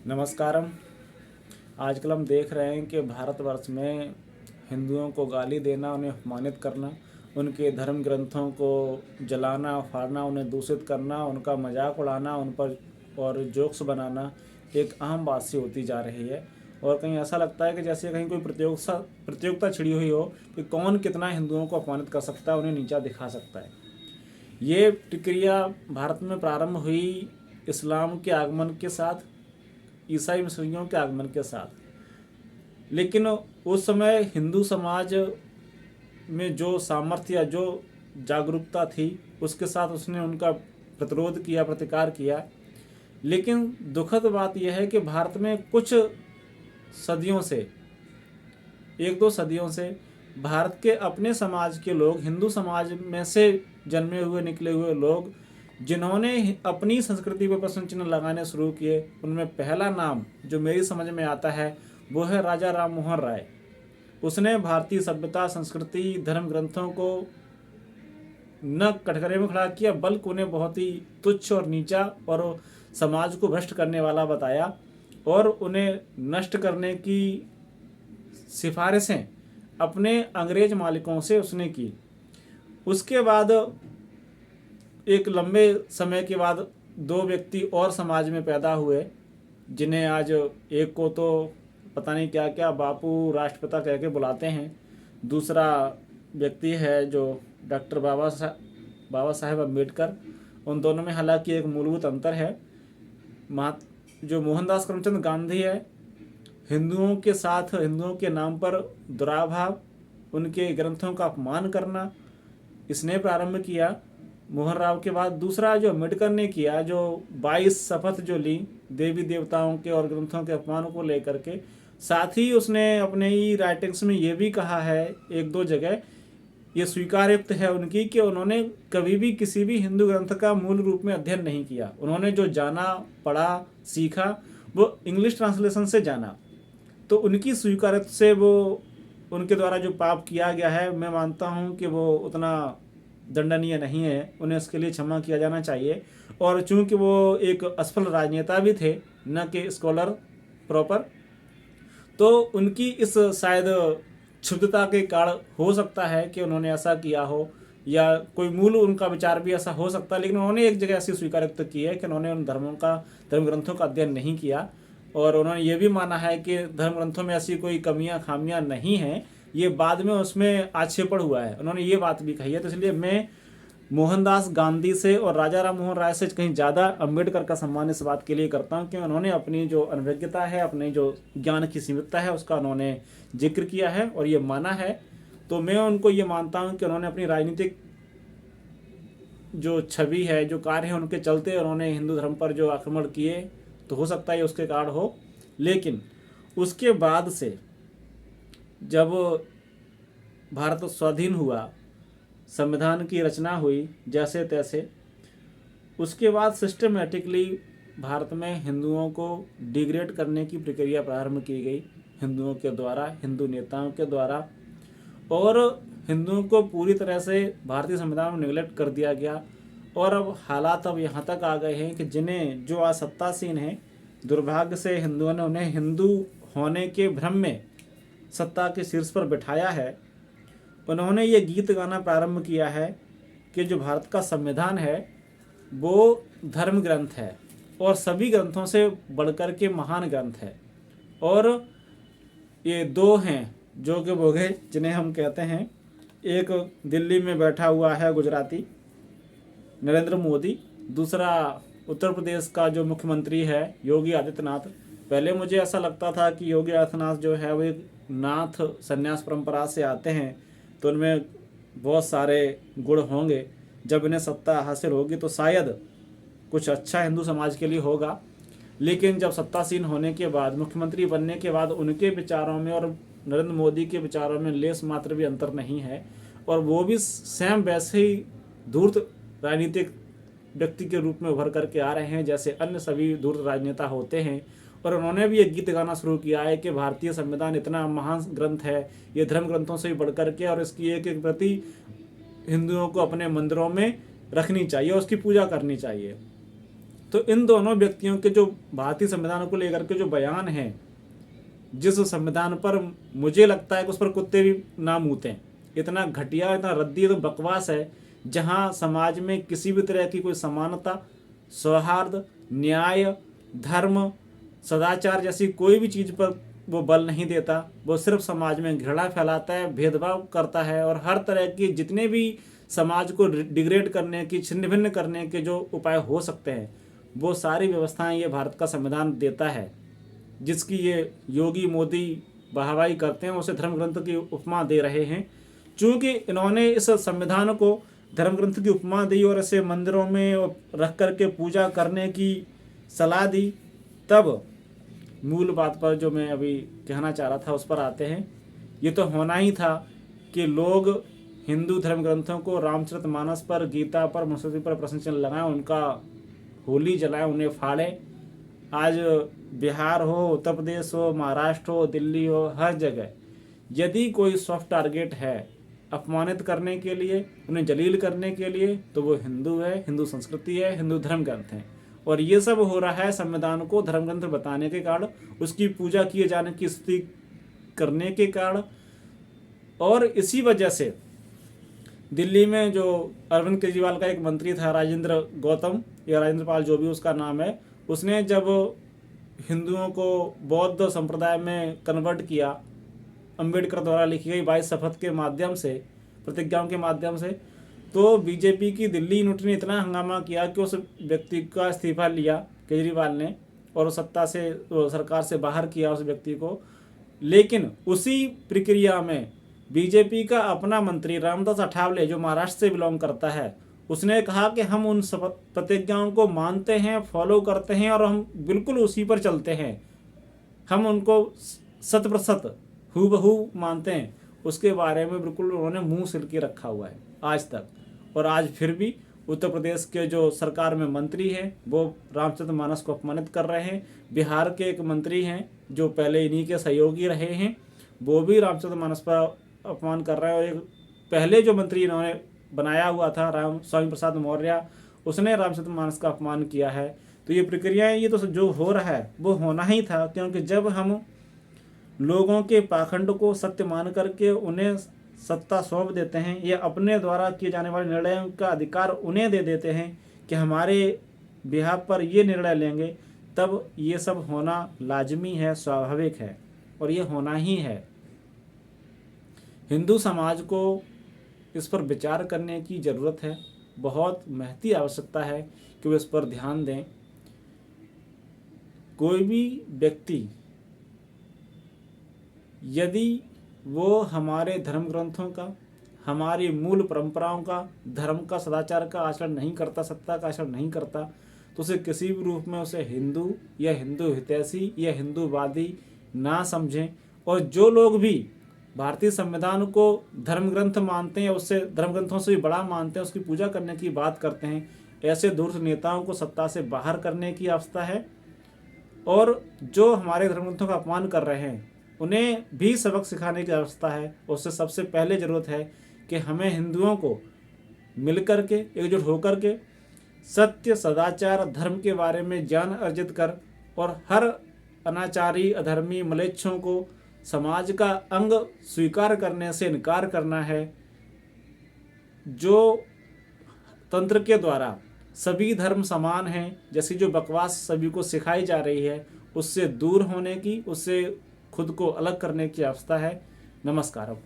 नमस्कारम। आजकल हम देख रहे हैं कि भारतवर्ष में हिंदुओं को गाली देना, उन्हें अपमानित करना, उनके धर्म ग्रंथों को जलाना, फाड़ना, उन्हें दूषित करना, उनका मजाक उड़ाना, उन पर और जोक्स बनाना एक आम बात सी होती जा रही है। और कहीं ऐसा लगता है कि जैसे कहीं कोई प्रतियोगिता छिड़ी हुई हो कि कौन कितना हिंदुओं को अपमानित कर सकता है, उन्हें नीचा दिखा सकता है। ये प्रक्रिया भारत में प्रारंभ हुई इस्लाम के आगमन के साथ, ईसाई मिशनरियों के आगमन के साथ। लेकिन उस समय हिंदू समाज में जो सामर्थ्य या जो जागरूकता थी, उसके साथ उसने उनका प्रतिरोध किया, प्रतिकार किया। लेकिन दुखद बात यह है कि भारत में कुछ सदियों से, एक दो सदियों से भारत के अपने समाज के लोग, हिंदू समाज में से जन्मे हुए निकले हुए लोग, जिन्होंने अपनी संस्कृति पर प्रश्न चिन्ह लगाने शुरू किए, उनमें पहला नाम जो मेरी समझ में आता है वो है राजा राम मोहन राय। उसने भारतीय सभ्यता, संस्कृति, धर्म ग्रंथों को न कटघरे में खड़ा किया, बल्कि उन्हें बहुत ही तुच्छ और नीचा और समाज को भ्रष्ट करने वाला बताया और उन्हें नष्ट करने की सिफारिशें अपने अंग्रेज मालिकों से उसने की। उसके बाद एक लंबे समय के बाद दो व्यक्ति और समाज में पैदा हुए, जिन्हें आज एक को तो पता नहीं क्या क्या बापू राष्ट्रपिता कह के बुलाते हैं, दूसरा व्यक्ति है जो डॉक्टर बाबा साहेब अम्बेडकर। उन दोनों में हालांकि एक मूलभूत अंतर है। जो मोहनदास करमचंद गांधी है, हिंदुओं के साथ, हिंदुओं के नाम पर दुराभाव, उनके ग्रंथों का अपमान करना, इसने प्रारंभ किया मोहन राव के बाद। दूसरा जो अम्बेडकर ने किया, जो 22 शपथ जो ली देवी देवताओं के और ग्रंथों के अपमान को लेकर के, साथ ही उसने अपने ही राइटिंग्स में ये भी कहा है, एक दो जगह ये स्वीकार्युक्त है उनकी, कि उन्होंने कभी भी किसी भी हिंदू ग्रंथ का मूल रूप में अध्ययन नहीं किया। उन्होंने जो जाना, पढ़ा, सीखा वो इंग्लिश ट्रांसलेशन से जाना। तो उनकी स्वीकार्यता से वो, उनके द्वारा जो पाप किया गया है, मैं मानता हूँ कि वो उतना दंडनीय नहीं है, उन्हें इसके लिए क्षमा किया जाना चाहिए। और चूंकि वो एक असफल राजनेता भी थे, न कि स्कॉलर प्रॉपर, तो उनकी इस शायद क्षुब्धता के कारण हो सकता है कि उन्होंने ऐसा किया हो, या कोई मूल उनका विचार भी ऐसा हो सकता है। लेकिन उन्होंने एक जगह ऐसी स्वीकार्यता की है कि उन्होंने उन धर्म ग्रंथों का अध्ययन नहीं किया, और उन्होंने ये भी माना है कि धर्म ग्रंथों में ऐसी कोई कमियां खामियां नहीं हैं, ये बाद में उसमें आक्षेपण हुआ है, उन्होंने ये बात भी कही है। तो इसलिए मैं मोहनदास गांधी से और राजा राम मोहन राय से कहीं ज़्यादा अम्बेडकर का सम्मान इस बात के लिए करता हूँ कि उन्होंने अपनी जो अनभिज्ञता है, अपने जो ज्ञान की सीमितता है, उसका उन्होंने जिक्र किया है और ये माना है। तो मैं उनको ये मानता हूँ कि उन्होंने अपनी राजनीतिक जो छवि है, जो कार्य है, उनके चलते उन्होंने हिंदू धर्म पर जो आक्रमण किए, तो हो सकता है उसके कारण हो। लेकिन उसके बाद से जब भारत स्वाधीन हुआ, संविधान की रचना हुई जैसे तैसे, उसके बाद सिस्टमेटिकली भारत में हिंदुओं को डिग्रेड करने की प्रक्रिया प्रारंभ की गई, हिंदुओं के द्वारा, हिंदू नेताओं के द्वारा, और हिंदुओं को पूरी तरह से भारतीय संविधान में निगलेक्ट कर दिया गया। और अब हालात अब यहाँ तक आ गए हैं कि जिन्हें, जो आज सत्तासीन हैं, दुर्भाग्य से हिंदुओं ने उन्हें हिंदू होने के भ्रम में सत्ता के शीर्ष पर बिठाया है। उन्होंने ये गीत गाना प्रारंभ किया है कि जो भारत का संविधान है वो धर्म ग्रंथ है और सभी ग्रंथों से बढ़कर के महान ग्रंथ है। और ये दो हैं जो कि बोगे, जिन्हें हम कहते हैं, एक दिल्ली में बैठा हुआ है गुजराती नरेंद्र मोदी, दूसरा उत्तर प्रदेश का जो मुख्यमंत्री है योगी आदित्यनाथ। पहले मुझे ऐसा लगता था कि योगी आदित्यनाथ जो है वो एक नाथ संन्यास परंपरा से आते हैं, तो उनमें बहुत सारे गुण होंगे, जब इन्हें सत्ता हासिल होगी तो शायद कुछ अच्छा हिंदू समाज के लिए होगा। लेकिन जब सत्तासीन होने के बाद, मुख्यमंत्री बनने के बाद, उनके विचारों में और नरेंद्र मोदी के विचारों में लेस मात्र भी अंतर नहीं है, और वो भी सेम वैसे ही धूर्त राजनीतिक व्यक्ति के रूप में उभर करके आ रहे हैं जैसे अन्य सभी धूर्त राजनेता होते हैं। और उन्होंने भी एक गीत गाना शुरू किया है कि भारतीय संविधान इतना महान ग्रंथ है, ये धर्म ग्रंथों से भी बढ़कर के, और इसकी एक एक प्रति हिंदुओं को अपने मंदिरों में रखनी चाहिए, उसकी पूजा करनी चाहिए। तो इन दोनों व्यक्तियों के जो भारतीय संविधान को लेकर के जो बयान हैं, जिस संविधान पर मुझे लगता है कि उस पर कुत्ते भी ना मूते हैं, इतना घटिया, इतना रद्दी, तो बकवास है, जहां समाज में किसी भी तरह की कोई समानता, सौहार्द, न्याय, धर्म, सदाचार जैसी कोई भी चीज़ पर वो बल नहीं देता। वो सिर्फ समाज में घृणा फैलाता है, भेदभाव करता है, और हर तरह की जितने भी समाज को डिग्रेड करने की, छिन्न भिन्न करने के जो उपाय हो सकते हैं, वो सारी व्यवस्थाएं ये भारत का संविधान देता है, जिसकी ये योगी मोदी वाहवाही करते हैं, उसे धर्म ग्रंथ की उपमा दे रहे हैं। चूँकि इन्होंने इस संविधान को धर्म ग्रंथ की उपमा दी और इसे मंदिरों में रख करके पूजा करने की सलाह दी, तब मूल बात पर जो मैं अभी कहना चाह रहा था उस पर आते हैं। ये तो होना ही था कि लोग हिंदू धर्म ग्रंथों को रामचरितमानस पर, गीता पर, मनुस्मृति पर प्रश्न चिन्ह लगाएं, उनका होली जलाएं, उन्हें फाड़ें। आज बिहार हो, उत्तर प्रदेश हो, महाराष्ट्र हो, दिल्ली हो, हर जगह यदि कोई सॉफ्ट टारगेट है अपमानित करने के लिए, उन्हें जलील करने के लिए, तो वो हिंदू है, हिंदू संस्कृति है, हिंदू धर्म ग्रंथ है। और ये सब हो रहा है संविधान को धर्म ग्रंथ बताने के कारण, उसकी पूजा किए जाने की स्थिति करने के कारण। और इसी वजह से दिल्ली में जो अरविंद केजरीवाल का एक मंत्री था, राजेंद्र गौतम या राजेंद्र पाल, जो भी उसका नाम है, उसने जब हिंदुओं को बौद्ध संप्रदाय में कन्वर्ट किया, अंबेडकर द्वारा लिखी गई 22 शपथ के माध्यम से, प्रतिज्ञाओं के माध्यम से, तो बीजेपी की दिल्ली यूनिट ने इतना हंगामा किया कि उस व्यक्ति का इस्तीफा लिया केजरीवाल ने, और सत्ता से, सरकार से बाहर किया उस व्यक्ति को। लेकिन उसी प्रक्रिया में बीजेपी का अपना मंत्री रामदास अठावले, जो महाराष्ट्र से बिलोंग करता है, उसने कहा कि हम उन प्रतिज्ञाओं को मानते हैं, फॉलो करते हैं, और हम बिल्कुल उसी पर चलते हैं, हम उनको 100% हूबहू मानते हैं। उसके बारे में बिल्कुल उन्होंने मुंह सिल के रखा हुआ है आज तक। और आज फिर भी उत्तर प्रदेश के जो सरकार में मंत्री हैं, वो रामचरितमानस को अपमानित कर रहे हैं। बिहार के एक मंत्री हैं जो पहले इन्हीं के सहयोगी रहे हैं, वो भी रामचरितमानस पर अपमान कर रहे हैं। और एक पहले जो मंत्री इन्होंने बनाया हुआ था, स्वामी प्रसाद मौर्य, उसने रामचरितमानस का अपमान किया है। तो ये प्रक्रियाएँ, ये तो जो हो रहा है वो होना ही था, क्योंकि जब हम लोगों के पाखंड को सत्य मान करके उन्हें सत्ता सौंप देते हैं, या अपने द्वारा किए जाने वाले निर्णयों का अधिकार उन्हें दे देते हैं कि हमारे बिहाफ पर ये निर्णय लेंगे, तब ये सब होना लाजमी है, स्वाभाविक है, और ये होना ही है। हिंदू समाज को इस पर विचार करने की ज़रूरत है, बहुत महती आवश्यकता है कि वो इस पर ध्यान दें। कोई भी व्यक्ति यदि वो हमारे धर्म ग्रंथों का, हमारी मूल परंपराओं का, धर्म का, सदाचार का आचरण नहीं करता, सत्ता का आचरण नहीं करता, तो उसे किसी भी रूप में उसे हिंदू या हिंदू हितैषी या हिंदूवादी ना समझें। और जो लोग भी भारतीय संविधान को धर्म ग्रंथ मानते हैं, उससे धर्म ग्रंथों से भी बड़ा मानते हैं, उसकी पूजा करने की बात करते हैं, ऐसे धूर्त नेताओं को सत्ता से बाहर करने की आवश्यकता है। और जो हमारे धर्म ग्रंथों का अपमान कर रहे हैं, उन्हें भी सबक सिखाने की आवश्यकता है। उससे सबसे पहले ज़रूरत है कि हमें हिंदुओं को मिलकर के, एकजुट होकर के, सत्य, सदाचार, धर्म के बारे में ज्ञान अर्जित कर, और हर अनाचारी, अधर्मी, म्लेच्छों को समाज का अंग स्वीकार करने से इनकार करना है। जो तंत्र के द्वारा सभी धर्म समान हैं जैसी जो बकवास सभी को सिखाई जा रही है, उससे दूर होने की, उससे खुद को अलग करने की आवश्यकता है। नमस्कार।